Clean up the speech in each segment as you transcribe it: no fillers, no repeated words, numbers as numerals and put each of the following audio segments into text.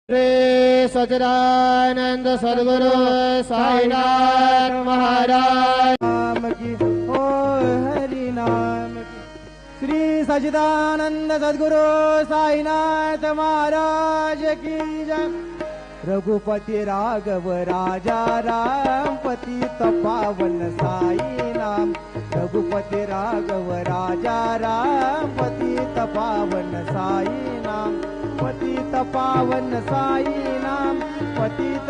श्री सच्चिदानंद सद्गुरु साईनाथ महाराज नाम की ओ हरि नाम की। श्री सच्चिदानंद सद्गुरु साईनाथ महाराज की जय। रघुपति राघव राजा राम पतित पावन साई नाम। रघुपति राघव राजा राम पतित पावन साई नाम। पतित पावन साई नाम पतित।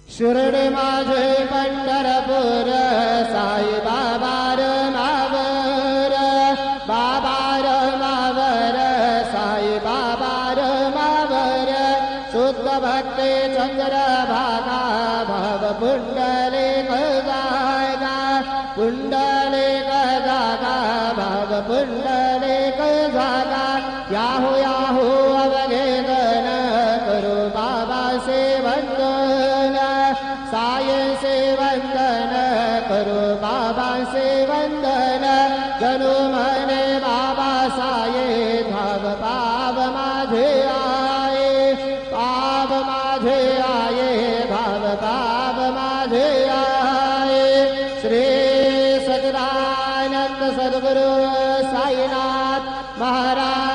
शिर्डी माझे पंढरपूर साई बाबा मावर बाबा मावर साई बाबा मावर शुद्ध भक्ती चंद्र भागा भव पुंडले जागा पुंडले जागा भव पुंडले जागा याहू याहू अवघेदन करू बाबा से वंदन साय से वंदन करू बाबा से वंदन जनु मने बाबा साये धाव पाव माझे आये पाव माझे आये भाव पाव माझे आये। श्री सच्चिदानंद सद्गुरु साईनाथ महाराज